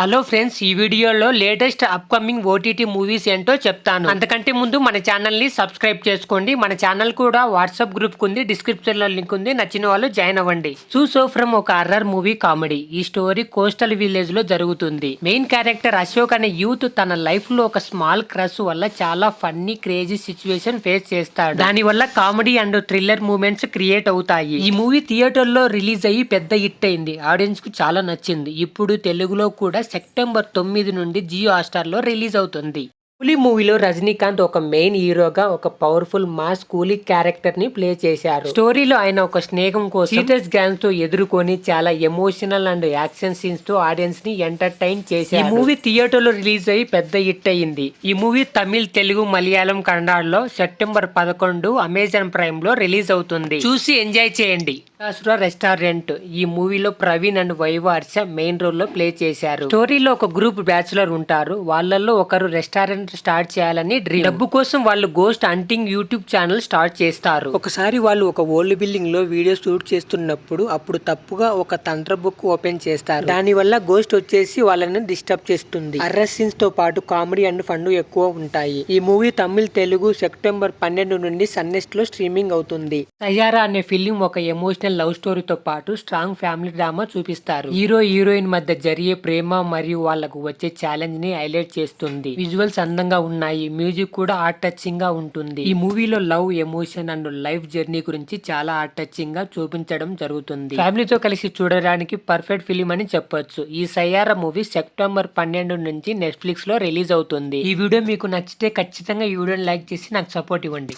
Hello friends, ఈ వీడియోలో latest upcoming OTT movies ఏంటో చెప్తాను. అంతకంటే ముందు మన ఛానల్ ని సబ్స్క్రైబ్ చేసుకోండి. మన ఛానల్ కూడా వాట్సాప్ గ్రూప్ కుంది, డిస్క్రిప్షన్ లో లింక్ ఉంది. నచ్చిన వాళ్ళు జాయిన్ అవ్వండి. చూసో ఫ్రమ్ ఒక హర్రర్ మూవీ కామెడీ. ఈ స్టోరీ కోస్టల్ విలేజ్ లో జరుగుతుంది. మెయిన్ క్యారెక్టర్ అశోక్ అనే యూత్ తన లైఫ్ లో ఒక స్మాల్ క్రష్ వల్ల చాలా ఫన్నీ క్రేజీ సిచ్యువేషన్ ఫేస్ చేస్తాడు. దాని వల్ల comedy and thriller moments create అవుతాయి. ఈ మూవీ థియేటర్ లో రిలీజ్ అయ్యి పెద్ద హిట్ అయింది. ఆడియన్స్ కు చాలా నచ్చింది. ఇప్పుడు తెలుగులో కూడా సెప్టెంబర్ 9 నుండి జియో హాట్‌స్టార్ లో రిలీజ్ అవుతుంది. కూలీ మూవీలో రజనీకాంత్ ఒక మెయిన్ హీరోగా ఒక పవర్ఫుల్ మాస్ కూలీ క్యారెక్టర్ ని ప్లే చేశారు. స్టోరీలో ఆయన ఒక స్నేహం కోసం చీటర్స్ గ్యాంగ్ తో ఎదుర్కొని చాలా ఎమోషనల్ అండ్ యాక్షన్ సీన్స్ తో ఆడియన్స్ ని ఎంటర్టైన్ చేశారు. ఈ మూవీ థియేటర్ లో రిలీజ్ అయ్యి పెద్ద హిట్ అయ్యింది. ఈ మూవీ తమిళ్, తెలుగు, మలయాళం, కన్నడలో సెప్టెంబర్ 11 అమెజాన్ ప్రైమ్ లో రిలీజ్ అవుతుంది. చూసి ఎంజాయ్ చేయండి. రెస్టారెంట్. ఈ మూవీలో ప్రవీణ్ అండ్ వైవార్ష మెయిన్ రోల్ లో ప్లే చేశారు. స్టోరీలో ఒక గ్రూప్ బ్యాచులర్ ఉంటారు. వాళ్ళల్లో ఒకరు రెస్టారెంట్ స్టార్ట్ చేయాలని డ్రీమ్. డబ్బు కోసం వాళ్ళు ghost hunting YouTube channel start చేస్తారు. ఒకసారి వాళ్ళు ఒక ఓల్డ్ బిల్డింగ్ లో వీడియో షూట్ చేస్తున్నప్పుడు అప్పుడు తప్పుగా ఒక తంత్ర బుక్ ఓపెన్ చేస్తారు. దాని వల్ల గోస్ట్ వచ్చేసి వాళ్ళని డిస్టర్బ్ చేస్తుంది. హర్రర్ సీన్స్ తో పాటు కామెడీ అండ్ ఫన్ ఎక్కువ ఉంటాయి. ఈ మూవీ తమిళ్, తెలుగు సెప్టెంబర్ 12 నుండి సన్నెస్ట్ లో స్ట్రీమింగ్ అవుతుంది. సయ్యారా అనే ఫిలిం ఒక ఎమోషనల్ లవ్ స్టోరీతో పాటు స్ట్రాంగ్ ఫ్యామిలీ డ్రామా చూపిస్తారు. హీరో హీరోయిన్ మధ్య జరిగే ప్రేమ మరియు వాళ్లకు వచ్చే ఛాలెంజ్ ని హైలైట్ చేస్తుంది. విజువల్స్ అందంగా ఉన్నాయి. మ్యూజిక్ కూడా హార్ట్ టచింగ్ గా ఉంటుంది. ఈ మూవీలో love, emotion and life journey గురించి చాలా హార్ట్ టచింగ్ గా చూపించడం జరుగుతుంది. ఫ్యామిలీతో కలిసి చూడడానికి పర్ఫెక్ట్ ఫిలిం అని చెప్పొచ్చు. ఈ సయ్యారా మూవీ సెప్టెంబర్ 12 నుంచి నెట్ఫ్లిక్స్ లో రిలీజ్ అవుతుంది. ఈ వీడియో మీకు నచ్చితే ఖచ్చితంగా ఈ వీడియోని లైక్ చేసి నాకు సపోర్ట్ ఇవ్వండి.